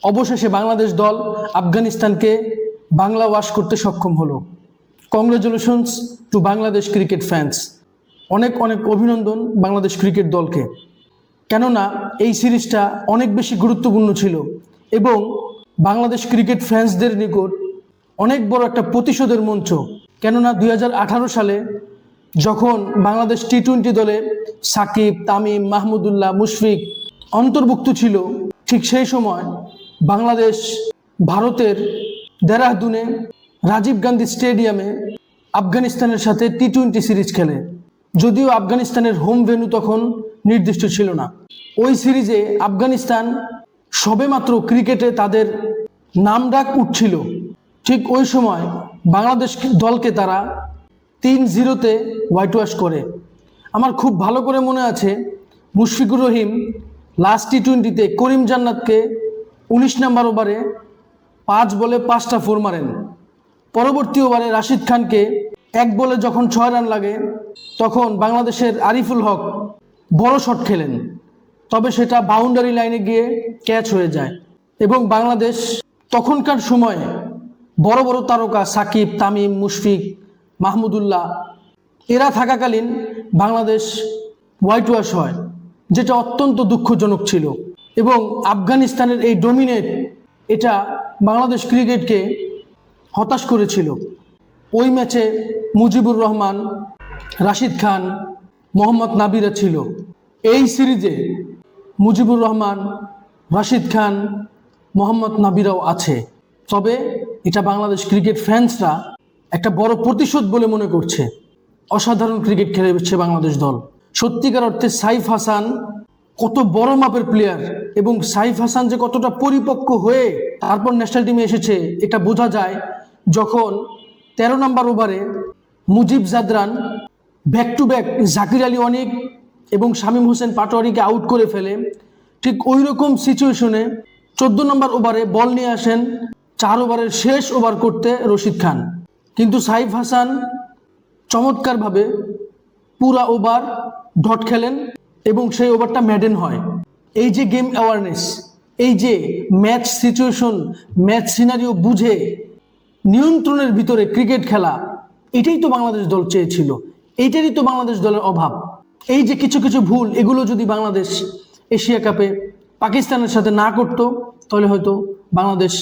অবশেষে বাংলাদেশ দল আফগানিস্তানকে বাংলা ওয়াশ করতে সক্ষম হলো। Congratulations two Bangladesh cricket fans. অনেক অনেক অভিনন্দন বাংলাদেশ ক্রিকেট দলকে, কেননা এই সিরিজটা অনেক বেশি গুরুত্বপূর্ণ ছিল এবং বাংলাদেশ ক্রিকেট ফ্যান্সদের নিকট অনেক বড় একটা প্রতিশোধের মঞ্চ। কেননা 2018 সালে যখন বাংলাদেশ টি-20 দলে সাকিব, তামিম, মাহমুদুল্লাহ, মুশফিক অন্তর্ভুক্ত ছিল, ঠিক সেই সময় বাংলাদেশ ভারতের দেরাদুনে রাজীব গান্ধী স্টেডিয়ামে আফগানিস্তানের সাথে টি-20 সিরিজ খেলে। যদিও আফগানিস্তানের হোম ভেন্যু তখন নির্দিষ্ট ছিল না। ওই সিরিজে আফগানিস্তান সবেমাত্র ক্রিকেটে তাদের নামডাক উঠছিল। ঠিক ওই সময় বাংলাদেশ দলকে তারা 3-0 হোয়াইট ওয়াশ করে। আমার খুব ভালো করে মনে আছে, মুশফিকুর রহিম লাস্ট টি-20তে করিম জান্নাতকে 19 নম্বর ওভারে 5 বলে 5টা 4 মারেন। পরবর্তী ওভারে রাশিদ খানকে 1 বলে যখন 6 রান লাগে, তখন বাংলাদেশের আরিফুল হক বড় শট খেলেন, তবে সেটা বাউন্ডারি লাইনে গিয়ে ক্যাচ হয়ে যায় এবং বাংলাদেশ তখনকার সময়ে বড় বড় তারকা সাকিব, তামিম, মুশফিক, মাহমুদুল্লাহ এরা থাকাকালীন বাংলাদেশ হোয়াইট ওয়াশ হয়, যেটা অত্যন্ত দুঃখজনক ছিল। এবং আফগানিস্তানের এই ডমিনেট এটা বাংলাদেশ ক্রিকেটকে হতাশ করেছিল। ওই ম্যাচে মুজিবুর রহমান, রাশিদ খান, মোহাম্মদ নাবিরা ছিল। এই সিরিজে মুজিবুর রহমান, রাশিদ খান, মোহাম্মদ নাবিরাও আছে। তবে এটা বাংলাদেশ ক্রিকেট ফ্যান্সরা একটা বড় প্রতিশোধ বলে মনে করছে। অসাধারণ ক্রিকেট খেলেছে বাংলাদেশ দল। সত্যিকার অর্থে সাইফ হাসান কত বড় মাপের প্লেয়ার এবং সাইফ হাসান যে কতটা পরিপক্ক হয়ে তারপর ন্যাশনাল টিমে এসেছে, এটা বোঝা যায় যখন 13 নম্বর ওভারে Mujeeb Zadran back to back Zakir Ali Anik এবং শামীম হোসেন পাটোয়ারিকে আউট করে ফেলে। ঠিক ওই রকম সিচুয়েশনে 14 নম্বর ওভারে বল নিয়ে আসেন 4 ওভারের শেষ ওভার করতে রশিদ খান, কিন্তু সাইফ হাসান চমৎকারভাবে পুরা ওভার ডট খেলেন এবং সেই ওভারটা ম্যাডেন হয়। এই যে গেম অ্যাওয়ারনেস, এই যে ম্যাচ সিচুয়েশন, ম্যাচ সিনারিও বুঝে নিয়ন্ত্রণের ভিতরে ক্রিকেট খেলা, এটাই তো বাংলাদেশ দল চেয়েছিল, এইটারই তো বাংলাদেশ দলের অভাব। এই যে কিছু কিছু ভুল, এগুলো যদি বাংলাদেশ এশিয়া কাপে পাকিস্তানের সাথে না করতো, তাহলে হয়তো বাংলাদেশ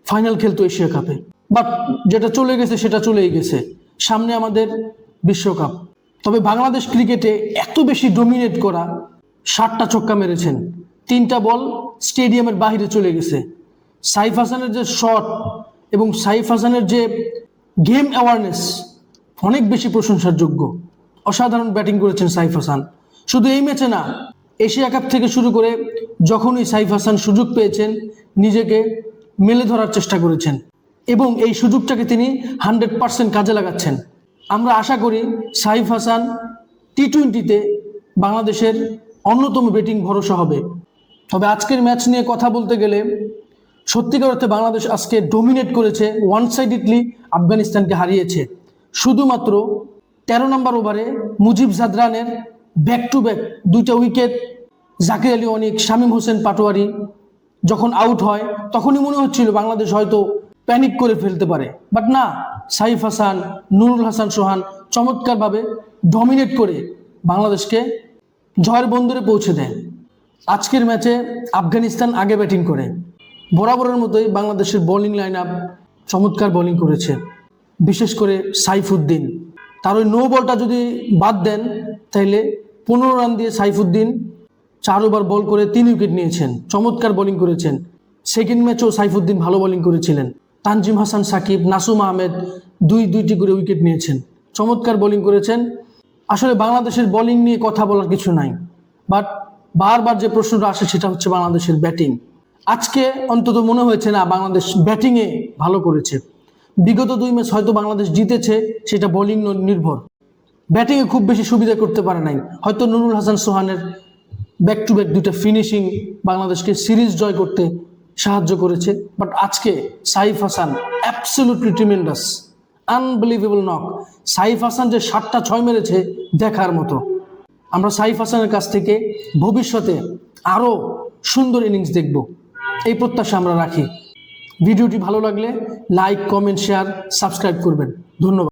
ফাইনাল খেলতো এশিয়া কাপে। বাট যেটা চলে গেছে সেটা চলেই গেছে, সামনে আমাদের বিশ্বকাপ। তবে বাংলাদেশ ক্রিকেটে এত বেশি ডমিনেট করা, 60টা ছক্কা মেরেছেন, 3টা বল স্টেডিয়ামের বাইরে চলে গেছে। সাইফ হাসানের যে শট এবং সাইফ হাসানের যে গেম অ্যাওয়ারনেস অনেক বেশি প্রশংসার যোগ্য। অসাধারণ ব্যাটিং করেছেন সাইফ হাসান। শুধু এই ম্যাচে না, এশিয়া কাপ থেকে শুরু করে যখনই সাইফ হাসান সুযোগ পেয়েছেন নিজেকে মেলে ধরার চেষ্টা করেছেন এবং এই সুযোগটাকে তিনি 100% কাজে লাগাচ্ছেন। আমরা আশা করি সাইফ হাসান টি-20তে বাংলাদেশের অন্যতম ব্যাটিং ভরসা হবে। তবে আজকের ম্যাচ নিয়ে কথা বলতে গেলে সত্যিকার অর্থে বাংলাদেশ আজকে ডমিনেট করেছে, ওয়ান সাইডেডলি আফগানিস্তানকে হারিয়েছে। শুধুমাত্র 13 নম্বর ওভারে মুজিব জাদরানের ব্যাক টু ব্যাক 2টা উইকেট, জাকির আলী অনিক, শামীম হোসেন পাটোয়ারি যখন আউট হয়, তখনই মনে হচ্ছিল বাংলাদেশ হয়তো প্যানিক করে ফেলতে পারে। বাট না, সাইফ হাসান, নুরুল হাসান সোহান চমৎকারভাবে ডমিনেট করে বাংলাদেশকে জয়ের বন্দরে পৌঁছে দেয়। আজকের ম্যাচে আফগানিস্তান আগে ব্যাটিং করে, বরাবরের মতোই বাংলাদেশের বোলিং লাইন আপ চমৎকার বোলিং করেছে, বিশেষ করে সাইফুদ্দিন। তার ওই নো বলটা যদি বাদ দেন, তাহলে 15 রান দিয়ে সাইফুদ্দিন 4 ওভার বল করে 3 উইকেট নিয়েছেন, চমৎকার বোলিং করেছেন। সেকেন্ড ম্যাচেও সাইফুদ্দিন ভালো বোলিং করেছিলেন। তানজিম হাসান, সাকিব, নাসুম আহমেদ দুইটি করে উইকেট নিয়েছেন, চমৎকার বোলিং করেছেন। আসলে বাংলাদেশের বোলিং নিয়ে কথা বলার কিছু নাই, বাট বারবার যে প্রশ্নটা আসে সেটা হচ্ছে বাংলাদেশের ব্যাটিং। আজকে অন্তত মনে হয়েছে না বাংলাদেশ ব্যাটিংয়ে ভালো করেছে। বিগত 2 ম্যাচ হয়তো বাংলাদেশ জিতেছে, সেটা বোলিং নির্ভর, ব্যাটিংয়ে খুব বেশি সুবিধা করতে পারে নাই। হয়তো নুরুল হাসান সোহানের ব্যাক টু ব্যাক 2টা ফিনিশিং বাংলাদেশকে সিরিজ জয় করতে সাহায্য করেছে। বাট আজকে Saif Hasan absolutely tremendous, unbelievable knock. Saif Hasan যে 7টা 6 মেরেছে দেখার মতো। আমরা সাইফ হাসানের কাছ থেকে ভবিষ্যতে আরও সুন্দর ইনিংস দেখব। এই প্রত্যাশা আমরা রাখি। ভিডিওটি ভালো লাগলে লাইক, কমেন্ট, শেয়ার, সাবস্ক্রাইব করবেন। ধন্যবাদ।